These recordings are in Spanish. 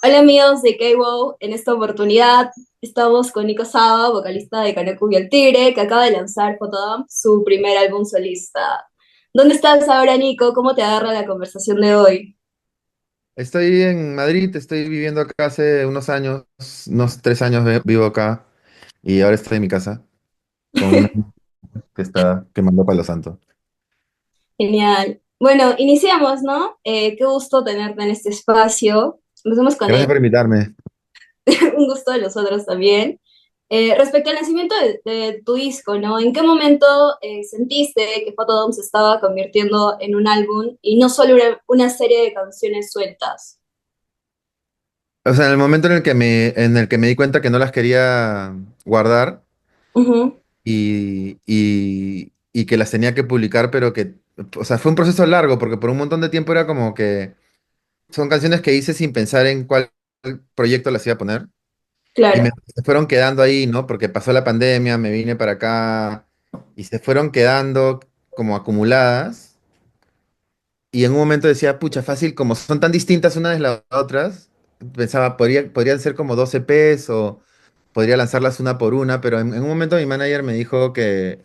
Hola amigos de K-Wow, en esta oportunidad estamos con Nico Saba, vocalista de Kaneku y el Tigre, que acaba de lanzar Photodump, su primer álbum solista. ¿Dónde estás ahora, Nico? ¿Cómo te agarra la conversación de hoy? Estoy en Madrid, estoy viviendo acá hace unos años, unos 3 años vivo acá y ahora estoy en mi casa con una que está quemando palo santo. Genial. Bueno, iniciamos, ¿no? Qué gusto tenerte en este espacio. Empecemos con Gracias por invitarme. un gusto de los otros también. Respecto al nacimiento de tu disco, ¿no? ¿En qué momento sentiste que Photodome se estaba convirtiendo en un álbum y no solo una serie de canciones sueltas? O sea, en el momento en el que me di cuenta que no las quería guardar Ujú. y que las tenía que publicar, pero que, o sea, fue un proceso largo porque por un montón de tiempo era como que son canciones que hice sin pensar en cuál proyecto las iba a poner. Y Claro. se fueron quedando ahí, ¿no? Porque pasó la pandemia, me vine para acá y se fueron quedando como acumuladas. Y en un momento decía, pucha, fácil, como son tan distintas unas de las otras, pensaba, podrían ser como 12 EPs o podría lanzarlas una por una, pero en un momento mi manager me dijo que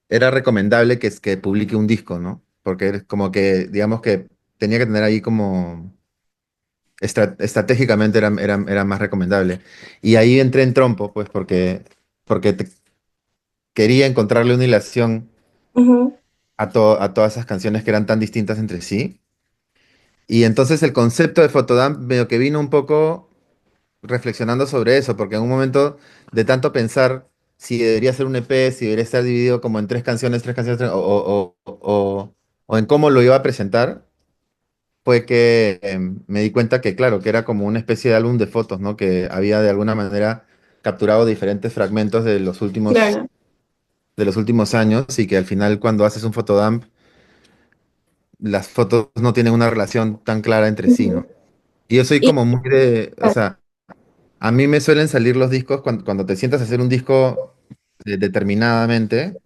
era recomendable que publique un disco, ¿no? Porque es como que, digamos que tenía que tener ahí como estratégicamente era más recomendable. Y ahí entré en trompo, pues, porque quería encontrarle una hilación Ujú, a todas esas canciones que eran tan distintas entre sí. Y entonces el concepto de Photodump medio que vino un poco reflexionando sobre eso, porque en un momento de tanto pensar si debería ser un EP, si debería estar dividido como en tres canciones, o en cómo lo iba a presentar, fue que me di cuenta que, claro, que era como una especie de álbum de fotos, ¿no? Que había de alguna manera capturado diferentes fragmentos claro. de los últimos años y que al final cuando haces un photodump, las fotos no tienen una relación tan clara entre sí, Ujú. ¿no? Y yo soy Y, como muy o sea, a mí me suelen salir los discos cuando te sientas a hacer un disco determinadamente.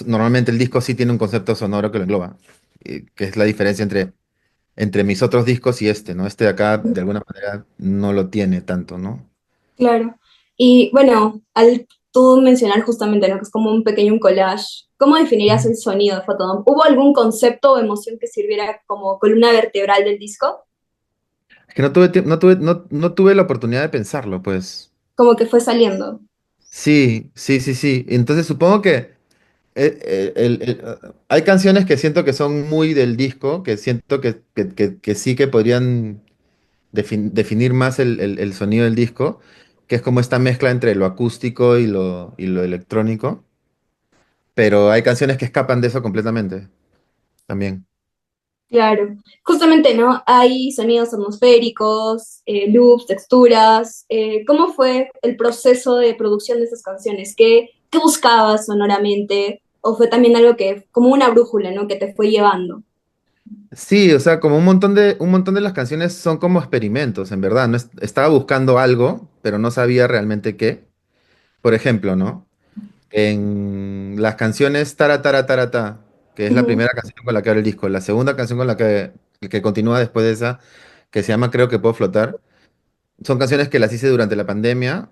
Normalmente el disco sí tiene un concepto sonoro que lo engloba, que es la diferencia entre mis otros discos y este, ¿no? Este de acá, de alguna manera, no lo tiene tanto, ¿no? claro. Y bueno, al tú mencionar justamente, ¿no? Que es como un pequeño collage, ¿cómo definirías Ujú. el sonido de Photodome? ¿Hubo algún concepto o emoción que sirviera como columna vertebral del disco? Es que no tuve la oportunidad de pensarlo, pues. Como que fue saliendo. Sí, sí, sí, sí. Entonces supongo que hay canciones que siento que son muy del disco, que siento que sí que podrían definir más el sonido del disco, que es como esta mezcla entre lo acústico y lo electrónico, pero hay canciones que escapan de eso completamente también. Claro, justamente, ¿no? Hay sonidos atmosféricos, loops, texturas. ¿Cómo fue el proceso de producción de esas canciones? ¿Qué buscabas sonoramente? ¿O fue también algo que, como una brújula, ¿no? Que te fue llevando? Sí, o sea, como un montón de las canciones son como experimentos, en verdad. No estaba buscando algo, pero no sabía realmente qué. Por ejemplo, ¿no? En las canciones Tara Tara Tara Ta, que es la Ujú, primera canción con la que abre el disco, la segunda canción con la que continúa después de esa, que se llama Creo que puedo flotar, son canciones que las hice durante la pandemia,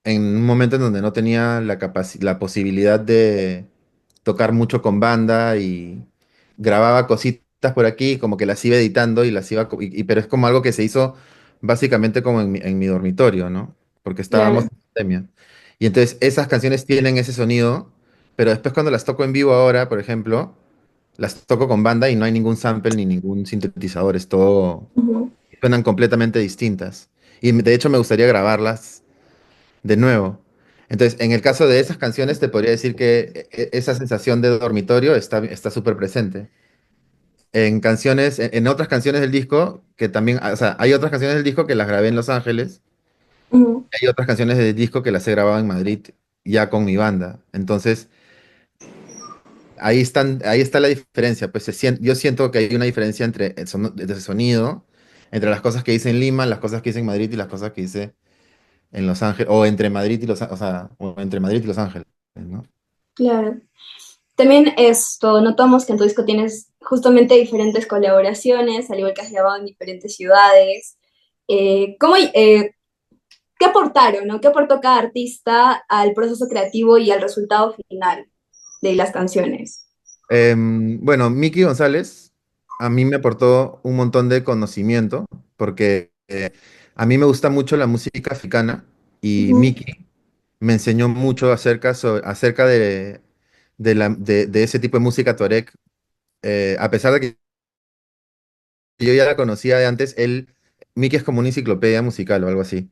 en un momento en donde no tenía la posibilidad de tocar mucho con banda y grababa cositas por aquí, como que las iba editando y las iba, pero es como algo que se hizo básicamente como en mi dormitorio, ¿no? Porque estábamos claro. en pandemia. Y entonces esas canciones tienen ese sonido, pero después cuando las toco en vivo ahora, por ejemplo, las toco con banda y no hay ningún sample ni ningún sintetizador, es todo, Ujú, suenan completamente distintas. Y de hecho me gustaría grabarlas de nuevo. Entonces, en el caso de esas canciones, te podría decir que esa sensación de dormitorio está súper presente. En otras canciones del disco, que también, o sea, hay otras canciones del disco que las grabé en Los Ángeles, ujú, hay otras canciones del disco que las he grabado en Madrid ya con mi banda. Entonces, ahí está la diferencia. Pues yo siento que hay una diferencia entre de sonido, entre las cosas que hice en Lima, las cosas que hice en Madrid y las cosas que hice en Los Ángeles, o entre Madrid y o sea, o entre Madrid y Los Ángeles, ¿no? claro. También esto, notamos que en tu disco tienes justamente diferentes colaboraciones, al igual que has grabado en diferentes ciudades. ¿Qué aportaron, no? ¿Qué aportó cada artista al proceso creativo y al resultado final de las canciones? Bueno, Miki González a mí me aportó un montón de conocimiento porque a mí me gusta mucho la música africana y Ujú, Miki me enseñó mucho acerca de ese tipo de música tuareg. A pesar de que yo ya la conocía de antes, Miki es como una enciclopedia musical o algo así.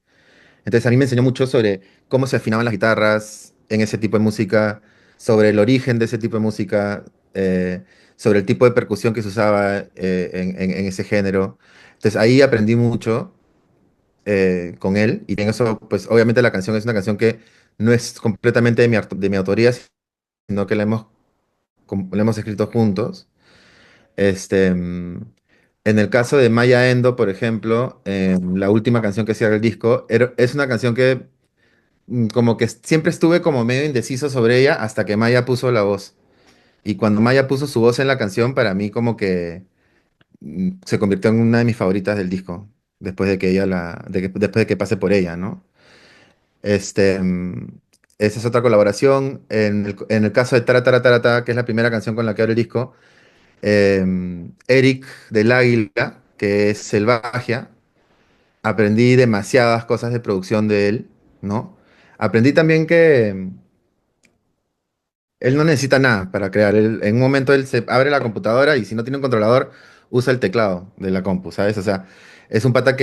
Entonces a mí me enseñó mucho sobre cómo se afinaban las guitarras en ese tipo de música, sobre el origen de ese tipo de música, eh, sobre el tipo de percusión que se usaba en ese género. Entonces ahí aprendí mucho con él y en eso, pues obviamente la canción es una canción que no es completamente de mi autoría, sino que la hemos escrito juntos. En el caso de Maya Endo, por ejemplo, la última canción que cierra el disco, es una canción que como que siempre estuve como medio indeciso sobre ella hasta que Maya puso la voz. Y cuando Maya puso su voz en la canción, para mí como que se convirtió en una de mis favoritas del disco, después de que después de que pase por ella, ¿no? Este, mm, Esa es otra colaboración. En el caso de Tara Tara Tara Tara, que es la primera canción con la que abre el disco, Eric del Águila, que es Selvagia, aprendí demasiadas cosas de producción de él, ¿no? Aprendí también que él no necesita nada para crear. En un momento él se abre la computadora y si no tiene un controlador, usa el teclado de la compu, ¿sabes? O sea, es un pata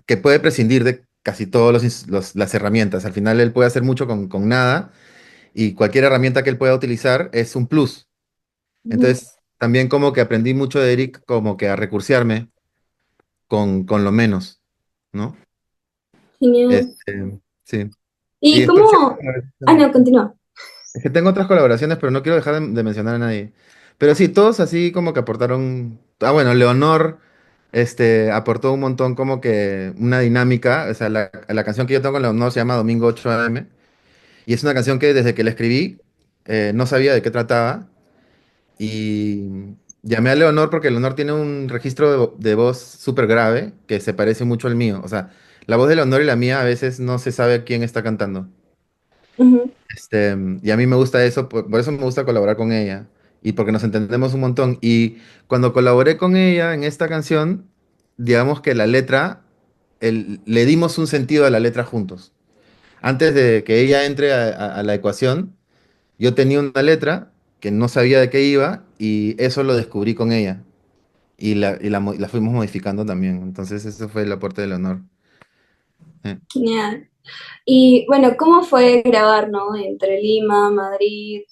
que puede prescindir de casi todas las herramientas. Al final él puede hacer mucho con nada y cualquier herramienta que él pueda utilizar es un plus. ujú. Entonces, también como que aprendí mucho de Eric como que a recursearme con lo menos, ¿no? Genial. Sí. Y ¿Y después sí, cómo? Ah, no, continúa. es que tengo otras colaboraciones, pero no quiero dejar de mencionar a nadie. Pero sí, todos así como que aportaron. Ah, bueno, Leonor, aportó un montón como que una dinámica. O sea, la canción que yo tengo con Leonor se llama Domingo 8 AM. Y es una canción que desde que la escribí no sabía de qué trataba. Y llamé a Leonor porque Leonor tiene un registro de voz súper grave que se parece mucho al mío. O sea, la voz de Leonor y la mía a veces no se sabe quién está cantando. Ujú, Y a mí me gusta eso, por eso me gusta colaborar con ella y porque nos entendemos un montón. Y cuando colaboré con ella en esta canción, digamos que la letra, le dimos un sentido a la letra juntos. Antes de que ella entre a la ecuación, yo tenía una letra que no sabía de qué iba y eso lo descubrí con ella y la fuimos modificando también. Entonces, ese fue el aporte de Leonor. Eh. genial. Y bueno, ¿cómo fue grabar, no? Entre Lima, Madrid,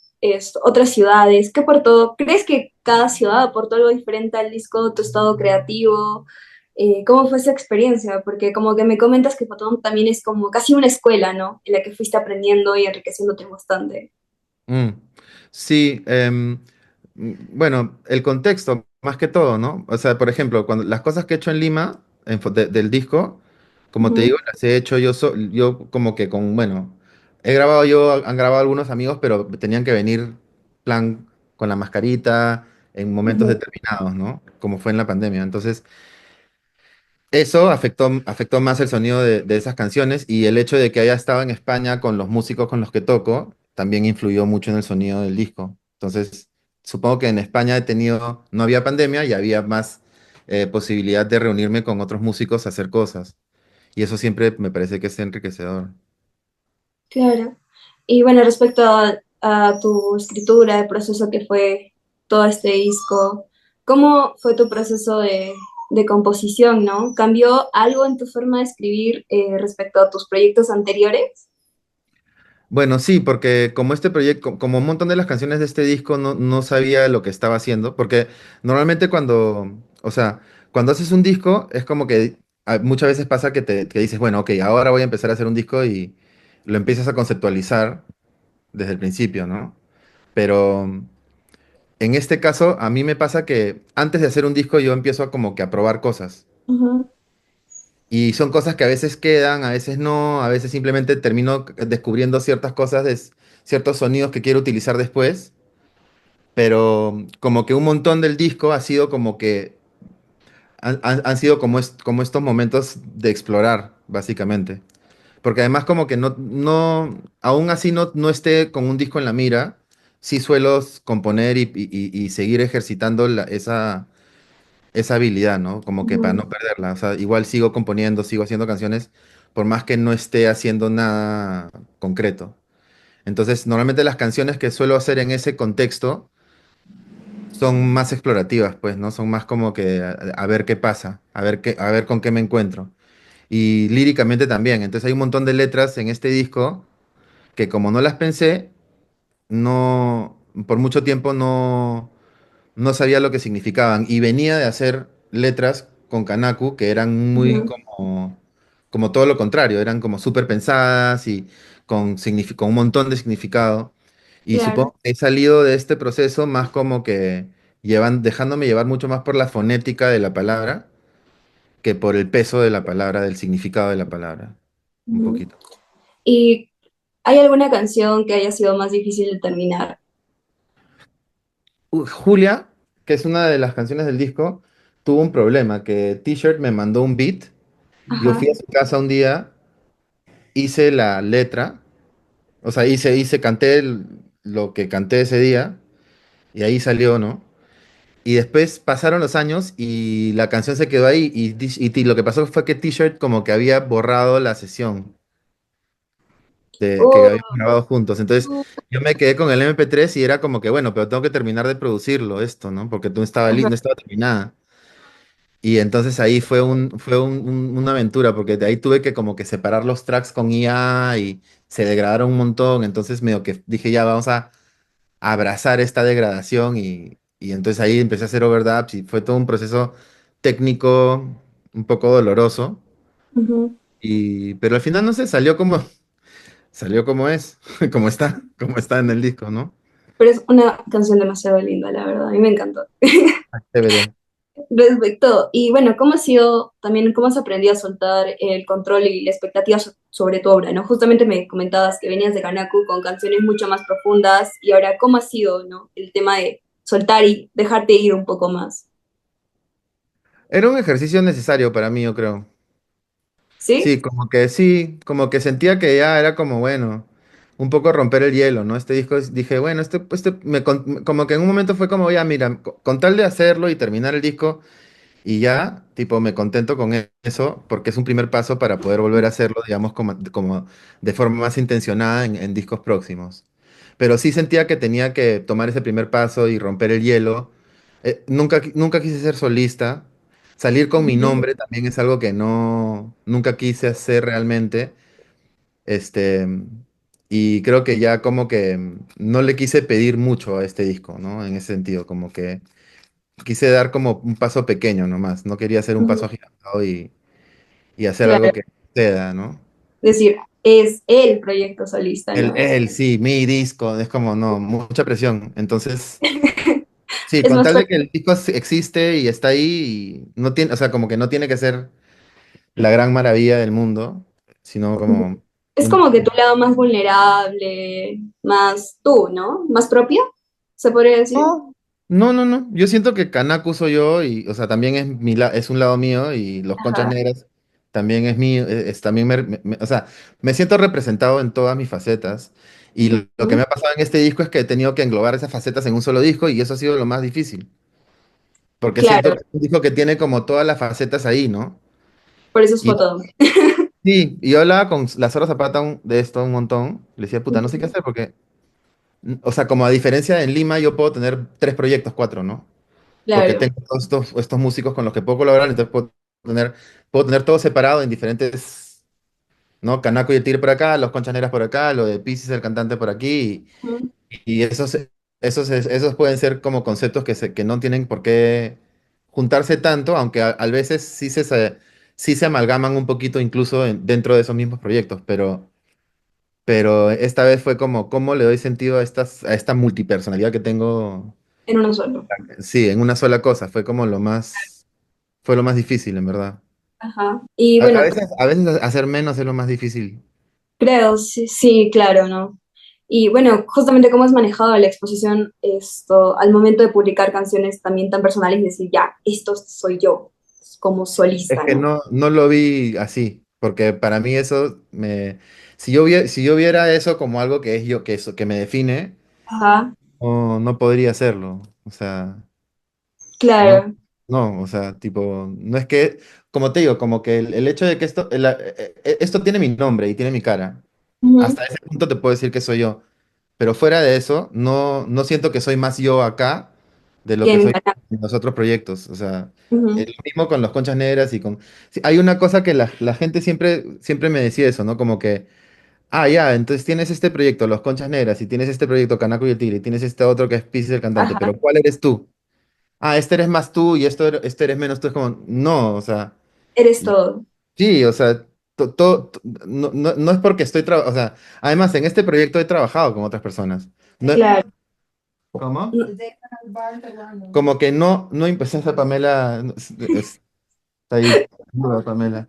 otras ciudades. ¿Qué aportó? ¿Crees que cada ciudad aportó algo diferente al disco, tu estado creativo? ¿Cómo fue esa experiencia? Porque como que me comentas que Fatón también es como casi una escuela, ¿no? En la que fuiste aprendiendo y enriqueciéndote bastante. Mm. Sí, bueno, el contexto, más que todo, ¿no? O sea, por ejemplo, cuando las cosas que he hecho en Lima, del disco, como te Ujú, digo, las he hecho yo como que bueno, he grabado yo, han grabado algunos amigos, pero tenían que venir plan con la mascarita en momentos ujú. determinados, ¿no? Como fue en la pandemia. Entonces, eso afectó más el sonido de esas canciones y el hecho de que haya estado en España con los músicos con los que toco también influyó mucho en el sonido del disco. Entonces, supongo que en España no había pandemia y había más posibilidad de reunirme con otros músicos a hacer cosas. Y eso siempre me parece que es enriquecedor. Claro. Y bueno, respecto a tu escritura, el proceso que fue todo este disco, ¿cómo fue tu proceso de composición, no? ¿Cambió algo en tu forma de escribir respecto a tus proyectos anteriores? Bueno, sí, porque como este proyecto, como un montón de las canciones de este disco no sabía lo que estaba haciendo, porque normalmente o sea, cuando haces un disco es como que muchas veces pasa que dices, bueno, ok, ahora voy a empezar a hacer un disco y lo empiezas a conceptualizar desde el principio, ¿no? Pero en este caso a mí me pasa que antes de hacer un disco yo empiezo como que a probar cosas. Ujú, Y son cosas que a veces quedan, a veces no, a veces simplemente termino descubriendo ciertas cosas ciertos sonidos que quiero utilizar después. pero como que un montón del disco ha sido como que han sido como, como estos momentos de explorar, básicamente. Porque además como que aún así no esté con un disco en la mira, sí suelo componer y seguir ejercitando esa habilidad, ¿no? Como que para Ujú, no perderla. O sea, igual sigo componiendo, sigo haciendo canciones, por más que no esté haciendo nada concreto. Entonces, normalmente las canciones que suelo hacer en ese contexto son más explorativas, pues, ¿no? Son más como que a ver qué pasa, a ver con qué me encuentro. Y líricamente también. Entonces hay un montón de letras en este disco que como no las pensé, no, por mucho tiempo no sabía lo que significaban. Y venía de hacer letras con Kanaku que eran muy ujú. como todo lo contrario, eran como súper pensadas y con un montón de significado. Y Claro. supongo que he salido de este proceso más como que dejándome llevar mucho más por la fonética de la palabra que por el peso de la palabra, del significado de la palabra. Un Ujú. poquito. ¿Y hay alguna canción que haya sido más difícil de terminar? Julia, que es una de las canciones del disco, tuvo un problema, que T-Shirt me mandó un beat, yo Ajá. fui a su casa un día, hice la letra, o sea, canté lo que canté ese día, y ahí salió, ¿no? Y después pasaron los años y la canción se quedó ahí, lo que pasó fue que T-Shirt como que había borrado la sesión que Oh, habíamos grabado juntos, entonces yo me quedé con el MP3 y era como que, bueno, pero tengo que terminar de producirlo, esto, ¿no? Porque tú ajá. no estaba terminada. Y entonces ahí una aventura, porque de ahí tuve que como que separar los tracks con IA y se degradaron un montón. Entonces medio que dije, ya vamos a abrazar esta degradación y entonces ahí empecé a hacer overdubs y fue todo un proceso técnico un poco doloroso. Ujú. Pero al final no sé, salió como es, como está en el disco, ¿no? Pero es una canción demasiado linda, la verdad. A mí me encantó. Chévere. Respecto, y bueno, ¿cómo ha sido también, cómo has aprendido a soltar el control y la expectativa sobre tu obra, ¿no? Justamente me comentabas que venías de Kanaku con canciones mucho más profundas y ahora, ¿cómo ha sido, ¿no? El tema de soltar y dejarte ir un poco más, Era un ejercicio necesario para mí, yo creo. ¿sí? Sí, como que sentía que ya era como, bueno, un poco romper el hielo, ¿no? Este disco, dije, bueno, como que en un momento fue como, ya, mira, con tal de hacerlo y terminar el disco y ya, tipo, me contento con eso, porque es un primer paso para poder volver a hacerlo, digamos, como de forma más intencionada en discos próximos. Pero sí sentía que tenía que tomar ese primer paso y romper el hielo. Nunca quise ser solista. Salir con mi Ujú, nombre también es algo que nunca quise hacer realmente. Este, y creo que ya como que no le quise pedir mucho a este disco, ¿no? En ese sentido, como que quise dar como un paso pequeño nomás. No quería hacer un ujú. paso agigantado y hacer algo Claro, que suceda, ¿no? decir, es el proyecto solista, ¿no? Sí, mi disco, es como, no, mucha presión. Entonces, sí, Es con más tal de fuerte. que el disco existe y está ahí, y no tiene, o sea, como que no tiene que ser la gran maravilla del mundo, sino como Es un... como que tu lado más vulnerable, más tú, ¿no? Más propio, se podría decir. No, no. Yo siento que Kanaku soy yo y, o sea, también es un lado mío y los Conchas Ajá. Negras también es mío, también o sea, me siento representado en todas mis facetas y lo que me Ujú. ha pasado en este disco es que he tenido que englobar esas facetas en un solo disco y eso ha sido lo más difícil, porque siento Claro, que es un disco que tiene como todas las facetas ahí, ¿no? por eso es Y fotón. sí, y yo hablaba con la Sora Zapata de esto un montón, le decía, puta, no sé qué hacer porque, o sea, como a diferencia en Lima yo puedo tener 3 proyectos, 4, ¿no? Porque Claro. tengo todos estos músicos con los que puedo colaborar, entonces puedo tener todo separado en diferentes, ¿no? Canaco y el Tigre por acá, los Conchas Negras por acá, lo de Piscis, el cantante por aquí, Ujú. y esos pueden ser como conceptos que no tienen por qué juntarse tanto, aunque a veces sí se amalgaman un poquito incluso dentro de esos mismos proyectos, pero esta vez fue como, ¿cómo le doy sentido a esta multipersonalidad que tengo? En uno solo. Sí, en una sola cosa, fue lo más difícil, en verdad. Ajá. Y A bueno, veces, a veces hacer menos es lo más difícil. creo, sí, sí, claro, ¿no? Y bueno, justamente cómo has manejado la exposición esto al momento de publicar canciones también tan personales y decir, ya, esto soy yo como Es solista, que ¿no? no lo vi así, porque para mí eso me... si yo viera eso como algo que es yo, que me define, Ajá, no podría hacerlo. O sea, no, claro. no, o sea, tipo, no es que, como te digo, como que el hecho de que esto tiene mi nombre y tiene mi cara, Ujú. hasta ese punto te puedo decir que soy yo. Pero fuera de eso, no siento que soy más yo acá de lo Que que en soy Canadá. en los otros proyectos. O sea, Ujú. lo mismo con los Conchas Negras y con... Sí, hay una cosa que la gente siempre me decía eso, ¿no? Como que, ah, ya, entonces tienes este proyecto, Los Conchas Negras, y tienes este proyecto, Canaco y el Tigre, y tienes este otro que es Piscis el cantante, Ajá, pero ¿cuál eres tú? Ah, este eres más tú y este eres menos tú. Es como, no, o sea, eres todo. sí, o sea, no es porque estoy trabajando, o sea, además en este proyecto he trabajado con otras personas. No, Claro. ¿cómo? No, Como que no empecé esa Pamela, está ahí, no, Pamela.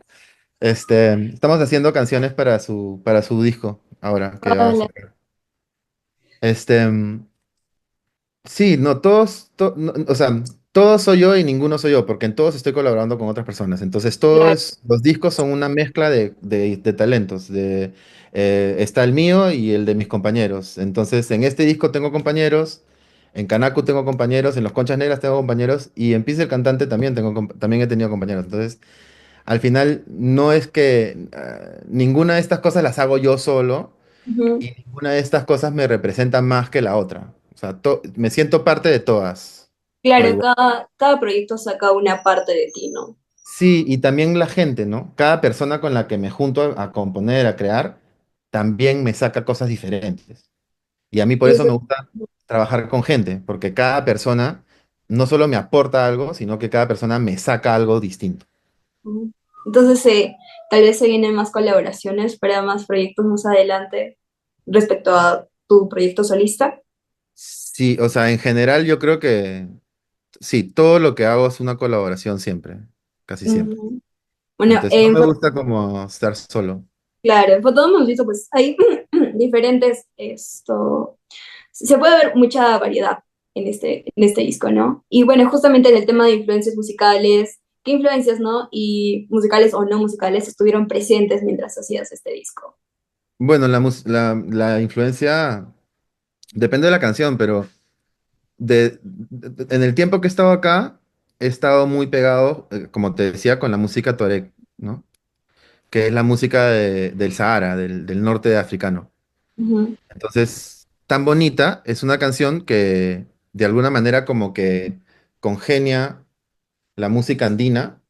Estamos haciendo canciones para su disco ahora que va a hola. sacar. Este, sí, no, o sea, todos soy yo y ninguno soy yo, porque en todos estoy colaborando con otras personas. Entonces, Claro. los discos son una mezcla de talentos. Está el mío y el de mis compañeros. Entonces, en este disco tengo compañeros, en Kanaku tengo compañeros, en Los Conchas Negras tengo compañeros y en Pizza el Cantante también también he tenido compañeros. Entonces, al final, no es que ninguna de estas cosas las hago yo solo Ujú. y ninguna de estas cosas me representa más que la otra. O sea, me siento parte de todas, por Claro, igual. cada proyecto saca una parte de ti, ¿no? Sí, y también la gente, ¿no? Cada persona con la que me junto a componer, a crear, también me saca cosas diferentes. Y a mí por Y eso eso- me gusta trabajar con gente, porque cada persona no solo me aporta algo, sino que cada persona me saca algo distinto. ujú. Entonces, tal vez se vienen más colaboraciones para más proyectos más adelante respecto a tu proyecto solista. Sí, o sea, en general yo creo que sí, todo lo que hago es una colaboración siempre, casi siempre. Ujú. Bueno, Entonces no me gusta como estar solo. claro, en foto hemos visto, pues hay diferentes, esto, se puede ver mucha variedad en este disco, ¿no? Y bueno, justamente en el tema de influencias musicales, ¿qué influencias, no? Y musicales o no musicales estuvieron presentes mientras hacías este disco. Bueno, la influencia depende de la canción, pero en el tiempo que he estado acá, he estado muy pegado, como te decía, con la música Tuareg, ¿no? Que es la música del Sahara, del norte de africano. Ujú. Entonces, tan bonita, es una canción que de alguna manera como que congenia la música andina,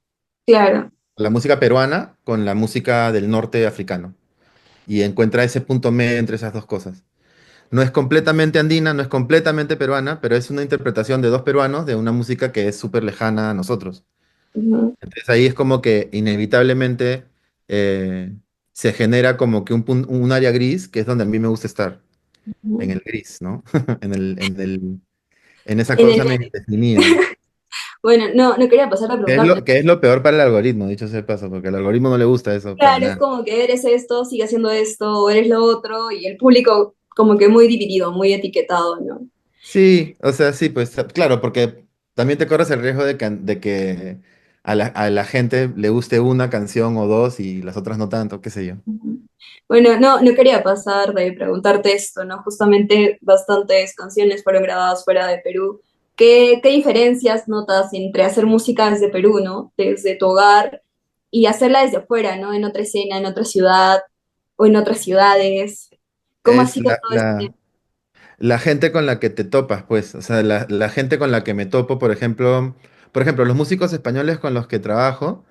Claro. la música peruana, con la música del norte africano. Y encuentra ese punto medio entre esas dos cosas. No es completamente andina, no es completamente peruana, pero es una interpretación de dos peruanos de una música que es súper lejana a nosotros. Ujú, Entonces ahí es como que inevitablemente eh, se genera como que un área gris, que es donde a mí me gusta estar, en ujú. el gris, ¿no? En esa En el- cosa medio definida. bueno, no quería pasar a preguntarte. Que es lo peor para el algoritmo, dicho sea de paso, porque al algoritmo no le gusta eso para Claro, es nada. como que eres esto, sigue haciendo esto, o eres lo otro, y el público como que muy dividido, muy etiquetado, ¿no? Sí, o sea, sí, pues claro, porque también te corres el riesgo de que a la gente le guste una canción o dos y las otras no tanto, qué sé yo. Ujú. Bueno, no quería pasar de preguntarte esto, ¿no? Justamente bastantes canciones fueron grabadas fuera de Perú. ¿Qué diferencias notas entre hacer música desde Perú, ¿no? Desde tu hogar y hacerla desde afuera, ¿no? En otra escena, en otra ciudad o en otras ciudades. ¿Cómo ha Es sido todo este? la gente con la que te topas, pues, o sea, la gente con la que me topo, por ejemplo, los músicos españoles con los que trabajo,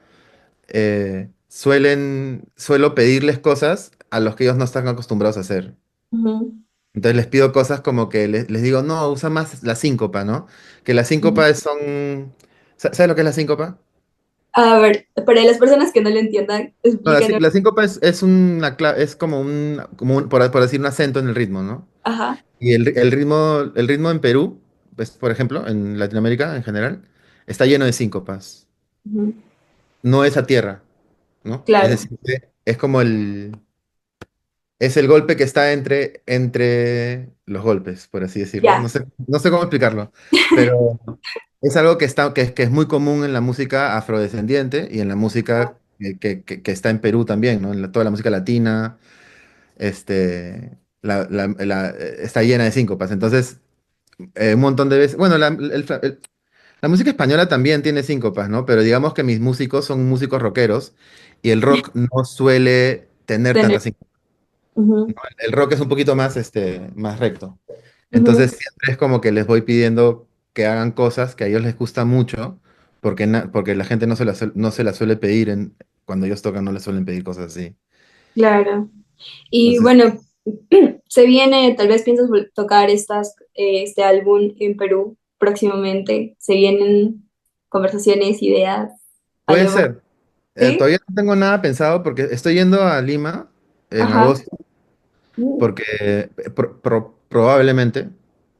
suelo pedirles cosas a los que ellos no están acostumbrados a hacer. Ujú, Entonces les pido cosas como que les digo, no, usa más la síncopa, ¿no? Que la ujú. síncopa son... ¿Sabes lo que es la síncopa? A ver, para las personas que no lo entiendan, No, explíquenos. la síncopa es como por decir, un acento en el ritmo, ¿no? Ajá, Y el ritmo en Perú, pues, por ejemplo, en Latinoamérica en general, está lleno de síncopas. ujú, No es a tierra, ¿no? Es claro. decir, que es como es el golpe que está entre los golpes, por así decirlo. Ya, No sé cómo explicarlo, pero es algo que es muy común en la música afrodescendiente y en la música que está en Perú también, ¿no? Toda la música latina, está llena de síncopas. Entonces, un montón de veces, bueno, la música española también tiene síncopas, ¿no? Pero digamos que mis músicos son músicos rockeros y el rock no suele tener tener. tantas síncopas. Ujú, El rock es un poquito más, más recto. Entonces ujú, siempre es como que les voy pidiendo que hagan cosas que a ellos les gusta mucho, porque la gente no se la suele pedir cuando ellos tocan, no les suelen pedir cosas así. claro. Y Entonces, bueno, se viene, tal vez piensas tocar este álbum en Perú próximamente. Se vienen conversaciones, ideas, puede algo. ser. ¿Sí? Todavía no tengo nada pensado porque estoy yendo a Lima en Ajá. agosto, porque probablemente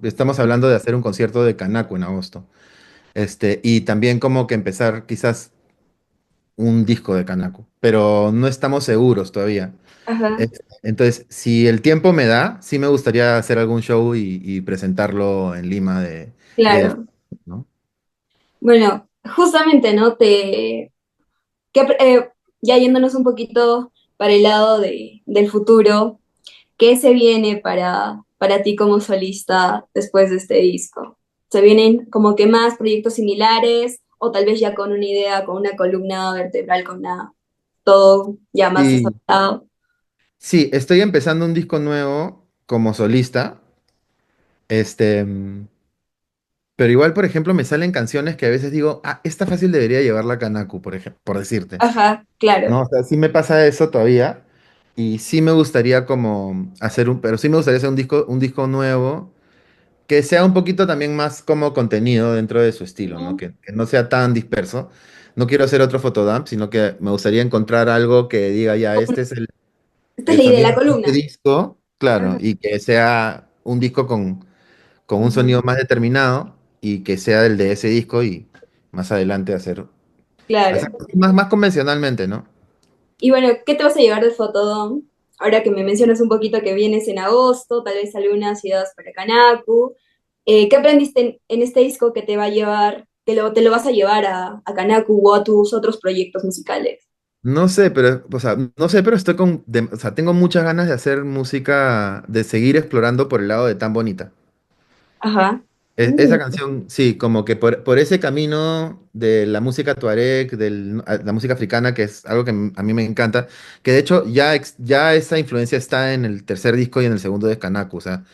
estamos hablando de hacer un concierto de Canaco en agosto. Y también como que empezar quizás un disco de Canaco, pero no estamos seguros todavía. Ajá, Entonces, si el tiempo me da, sí me gustaría hacer algún show y presentarlo en Lima de claro. ¿no? Bueno, justamente, ¿no? Que, ya yéndonos un poquito para el lado del futuro, ¿qué se viene para ti como solista después de este disco? ¿Se vienen como que más proyectos similares o tal vez ya con una idea, con una columna vertebral, con todo ya más Sí, desarrollado? sí, estoy empezando un disco nuevo como solista, este, mm, pero igual, por ejemplo, me salen canciones que a veces digo, ah, esta fácil debería llevarla a Canacu, por ejemplo, por decirte. Ajá, claro. No, o sea, sí me pasa eso todavía y sí me gustaría como pero sí me gustaría hacer un disco nuevo que sea un poquito también más como contenido dentro de su estilo, ¿no? Ujú. Que no sea tan disperso. No quiero hacer otro fotodump, sino que me gustaría encontrar algo que diga, ya, este es Esta es el la idea de sonido la de este columna. disco, claro, Ajá, y que sea un disco con un ujú, sonido más determinado y que sea el de ese disco y más adelante hacer claro. más convencionalmente, ¿no? Y bueno, ¿qué te vas a llevar de Fotodome? Ahora que me mencionas un poquito que vienes en agosto, tal vez algunas ciudades para Kanaku. ¿Qué aprendiste en este disco que te va a llevar, te lo vas a llevar a Kanaku o a tus otros proyectos musicales? No sé, pero, o sea, no sé, pero o sea, tengo muchas ganas de hacer música, de seguir explorando por el lado de Tan Bonita. Ajá. Esa Mm, canción, sí, como que por ese camino de la música tuareg, de la música africana, que es algo que a mí me encanta, que de hecho ya esa influencia está en el tercer disco y en el segundo de Kanaku. O sea,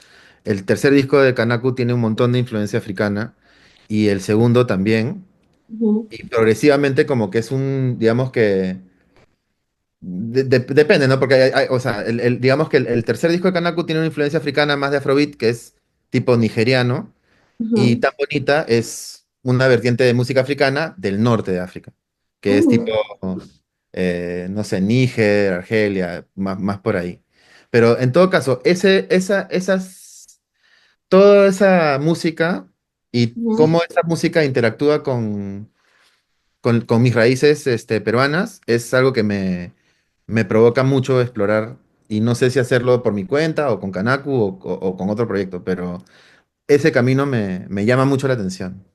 el tercer disco de Kanaku tiene un montón de influencia africana y el segundo también. ujú, Y progresivamente como que es digamos que depende, ¿no? Porque o sea, digamos que el tercer disco de Kanaku tiene una influencia africana más de Afrobeat, que es tipo nigeriano, y ujú, Tan Bonita es una vertiente de música africana del norte de África, que es tipo, mm, no sé, Níger, Argelia, más por ahí. Pero en todo caso, toda esa música y ujú. cómo esa música interactúa con mis raíces peruanas es algo que me provoca mucho explorar y no sé si hacerlo por mi cuenta o con Kanaku o con otro proyecto, pero ese camino me llama mucho la atención.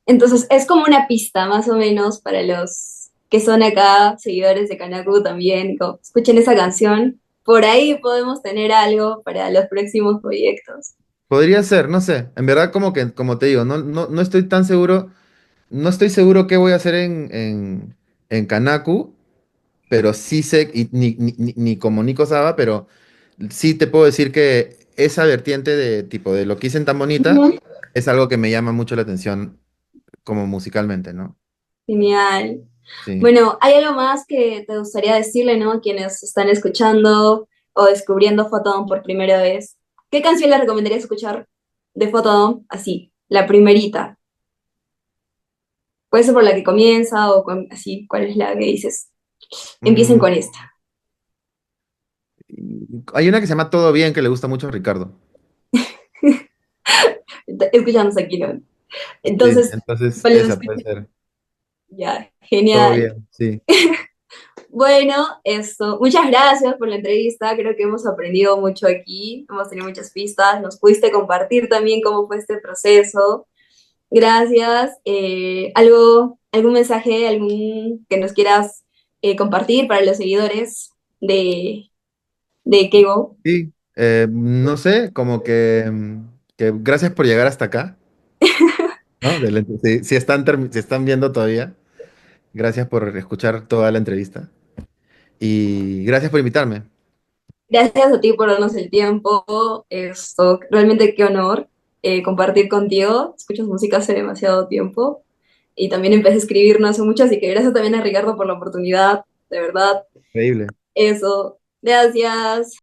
Entonces, es como una pista, más o menos, para los que son acá seguidores de Kanaku también. Como, escuchen esa canción. Por ahí podemos tener algo para los próximos proyectos. Podría ser, no sé, en verdad como te digo, no estoy tan seguro, no estoy seguro qué voy a hacer en Kanaku, pero sí sé, y ni como Nico Saba, pero sí te puedo decir que esa vertiente de tipo de lo que dicen tan bonita Ujú. es algo que me llama mucho la atención como musicalmente, ¿no? Genial. Sí. Bueno, ¿hay algo más que te gustaría decirle, ¿no? A quienes están escuchando o descubriendo Fotodome por primera vez? ¿Qué canción les recomendarías escuchar de Fotodome? Así, la primerita. Puede ser por la que comienza o así, ¿cuál es la que dices? Empiecen Mm, con esta. hay una que se llama Todo Bien que le gusta mucho a Ricardo. Escuchamos aquí, ¿no? Sí, Entonces, entonces ¿cuál es? esa puede ser. Ya, Todo genial. bien, sí. Bueno, esto, muchas gracias por la entrevista, creo que hemos aprendido mucho aquí, hemos tenido muchas pistas, nos pudiste compartir también cómo fue este proceso. Gracias. Algún mensaje, algún que nos quieras compartir para los seguidores de Keigo? Sí, no sé, como que gracias por llegar hasta acá, ¿no? Si están, si están viendo todavía, gracias por escuchar toda la entrevista y gracias por invitarme. Gracias a ti por darnos el tiempo. Esto, realmente qué honor compartir contigo. Escuchas música hace demasiado tiempo y también empecé a escribir no hace mucho, así que gracias también a Ricardo por la oportunidad, de verdad. Increíble. Eso, gracias.